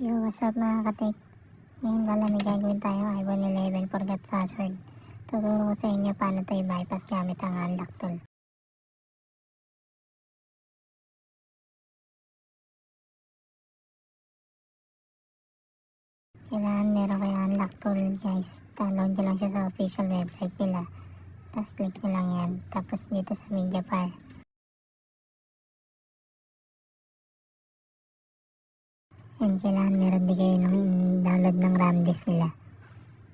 Yo, what's up mga katik? Ngayon pala may gagawin tayo iPhone 11 forgot password. Tuturo ko sa inyo paano ito i-bypass gamit ang unlock tool. Kailangan meron kayo unlock tool guys. Download nyo lang siya sa official website nila. Tapos click nyo lang yan. Tapos dito sa media bar. And kailangan meron din kayo ng download ng RAM disk nila.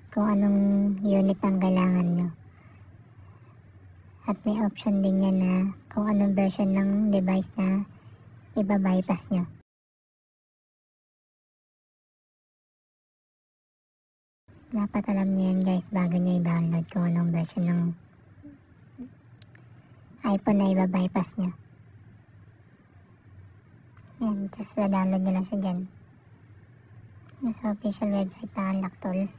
Kung anong unit ang kailangan nyo. At may option din yan na kung anong version ng device na iba-bypass nyo. Dapat alam nyo yan guys bago nyo i-download kung anong version ng iPhone na iba-bypass nyo. Yan, just download nyo lang siya dyan. Nasa official website na unlock tool.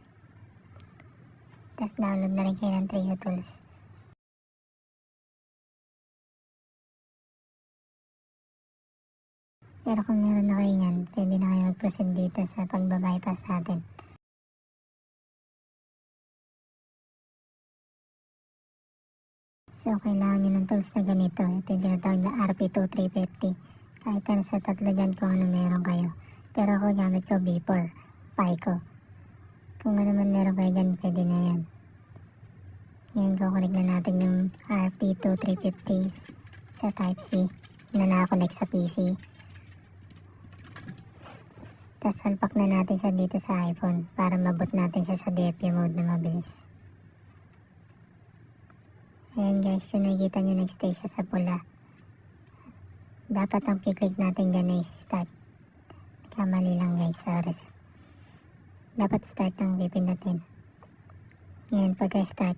Tapos download na rin kayo ng Trio Tools. Pero kung meron na kayo yan, pwede na kayo mag-proceed dito sa pagbabypass natin. So, kailangan nyo ng tools na ganito. Ito yung tinatawag na RP2350. Kahit ano sa tatlo dyan kung ano meron kayo. Pero ako gamit ko B4, Pico. Kung ano man meron kayo dyan, pwede na yan. Ngayon, kukunik na natin yung RP2350 sa Type-C na nakakonect sa PC. Tapos salpak na natin siya dito sa iPhone para mabot natin siya sa DFU mode na mabilis. Ayan guys, kung nakikita nyo nag-stay siya sa pula. Dapat ang click natin dyan ay start. Kamali lang guys sa reset. Dapat start ang pipindutin. Ngayon pagka-start.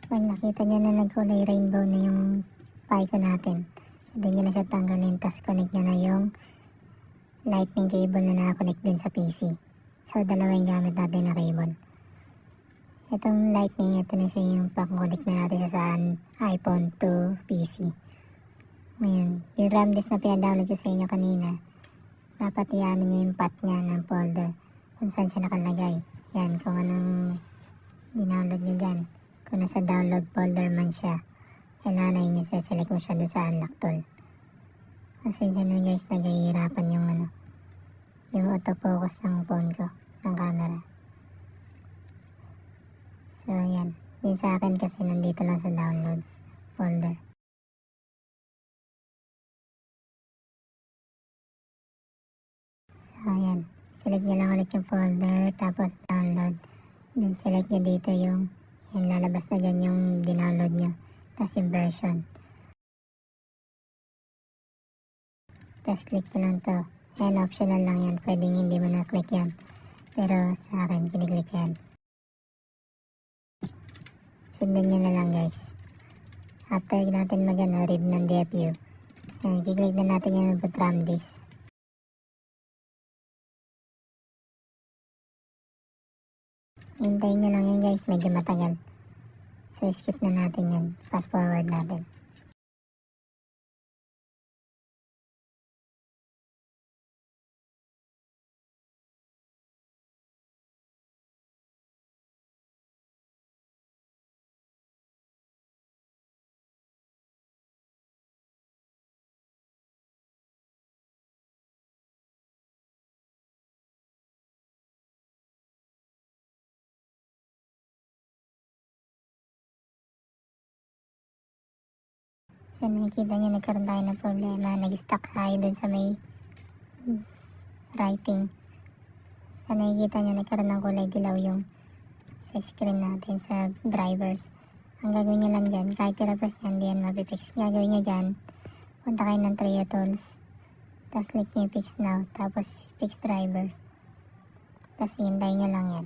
Pag nakita nyo na nagkulay rainbow na yung Pico natin, pwede nyo na siya tanggalin. Tapos connect nyo na yung lightning cable na nakakonect din sa PC. So dalawa yung gamit natin na cable. Itong lightning, ito na siya yung pang-connect na natin siya sa iPhone to PC. Ngayon, yung RAM disk na pina-download ko sa inyo kanina, dapat iyan nyo yung path niya ng folder kung saan siya nakalagay. Yan, kung anong dinownload nyo dyan. Kung nasa download folder man siya, kailangan nyo select mo siya doon sa unlock tool. Kasi dyan na guys, nagahihirapan yung autofocus ng phone ko, ng camera. So yan, yun sa akin kasi nandito lang sa downloads folder. So yan, select nyo lang ulit yung folder, tapos download. Then select nyo dito yung lalabas na dyan yung dinownload nyo, tapos yung version. Tapos click nyo lang to. Yan, optional lang yan, pwedeng hindi mo na-click yan. Pero sa akin, kiniklik yan. Sundan nyo na lang guys. After natin read ng DFU, kiklik na natin yung RAM disk. Hintayin nyo lang yan guys, medyo matagal. So skip na natin yan, fast forward natin. So nakikita nyo nagkaroon tayo ng problema, nag-stuck tayo dun sa may writing. So nakikita nyo nagkaroon ng kulay dilaw yung sa screen natin sa drivers. Ang gagawin nyo lang dyan, kahit i-repress nyo, hindi yan mapipix. Gagawin nyo dyan, punta kayo ng Trio Tools, tapos click nyo yung fix now, tapos fix drivers. Tapos hintayin nyo lang yan.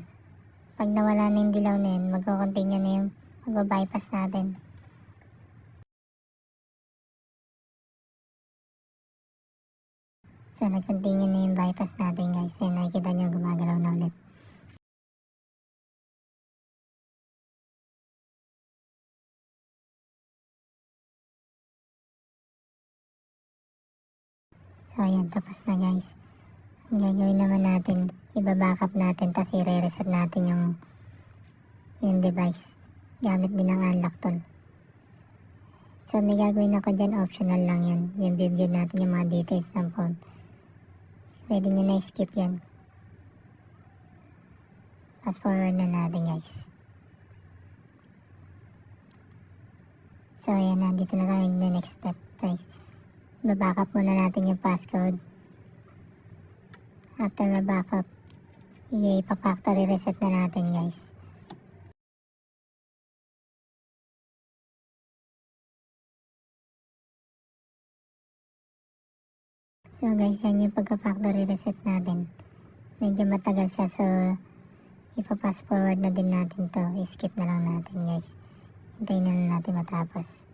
Pag nawala na yung dilaw na yun, magko-continue na yung mag-bypass natin. So, nag-continue na yung bypass natin guys. Yan, nakikita nyo gumagalaw na ulit. So, yan. Tapos na guys. Ang gagawin naman natin, iba-backup natin tapos i-reset natin yung device. Gamit din ng unlock tool. So may gagawin ako dyan, optional lang yan. Yung view natin yung mga details ng phone. Pwede nyo na skip yan. Fast forward na natin guys. So ayan na, dito na tayo yung next step guys. Babackup muna natin yung passcode. After mabackup, ipa-factory reset na natin guys. So guys, yan yung pagka-factory reset natin. Medyo matagal siya, so ipa-fast forward na din natin to. I-skip na lang natin guys. Hintayin na lang natin matapos.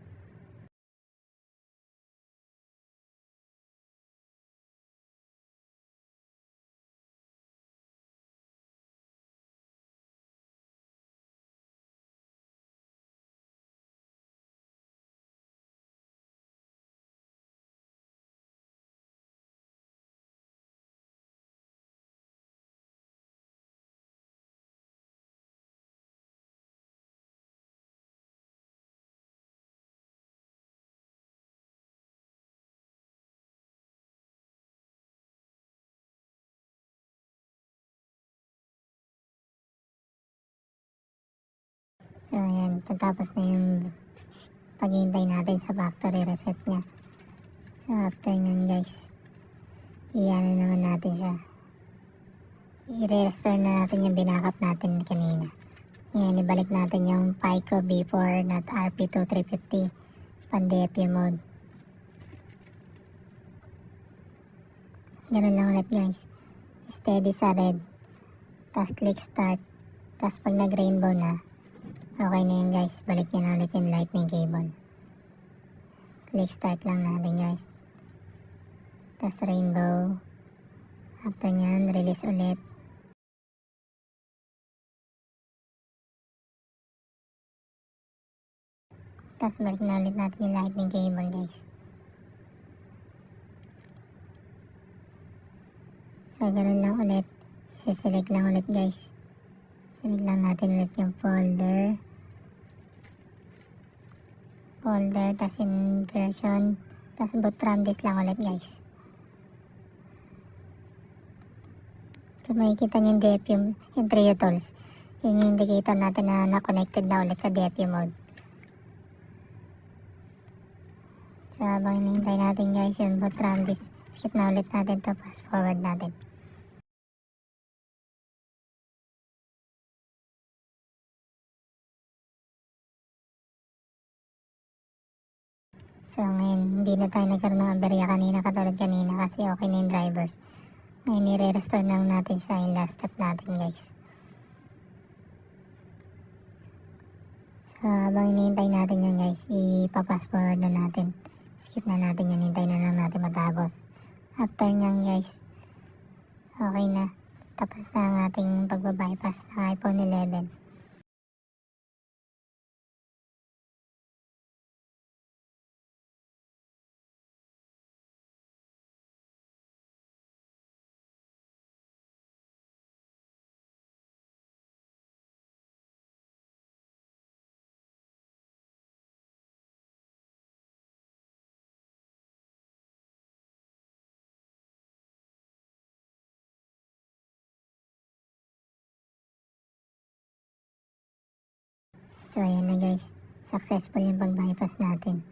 So ayan, tatapos na yung paghihintay natin sa factory reset niya. So after nyan guys, i-ano naman natin siya. I-restore na natin yung binackup natin kanina. Ngayon, ibalik natin yung Pico B4.RP2350 pan-DFU mode. Ganun lang ulit guys. Steady sa red. Tapos click start. Tapos pag nag-rainbow na, okay na yun guys. Balik nyo na ulit yung lightning cable. Click start lang natin guys. Tapos rainbow. After nyan, release ulit. Tapos balik na ulit natin yung lightning cable guys. So ganun lang ulit. Select lang ulit guys. Select lang natin ulit yung folder. Tapos in version. Tapos boot RAM disk lang ulit guys. Kung makikita nyo yung DFU, yung Trio Tools. Yun yung indicator natin na na-connected na ulit sa DFU mode. So habang hinihintay natin guys yung boot RAM disk, skip na ulit natin to, fast forward natin. So ngayon, hindi na tayo nagkaroon ng aberya kanina katulad kanina kasi okay na yung drivers. Ngayon, i-restore na lang natin siya yung last step natin guys. So habang hinihintay natin yan guys, ipa-fast forward na natin. Skip na natin yan, hintay na lang natin matapos. After nyan guys, okay na. Tapos na ang ating pagbabypass ng iPhone 11. So ayan na guys, successful yung pag-bypass natin.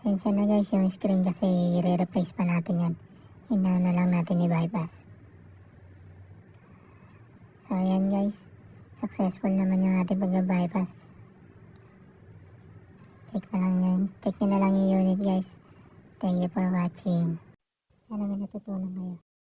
Sensya na guys yung screen kasi i-replace pa natin yan. Inaano lang natin i-bypass. So ayan guys, successful naman yung ating pag-bypass. Check nyo na lang yung unit guys. Thank you for watching. Sana may natutunan kayo.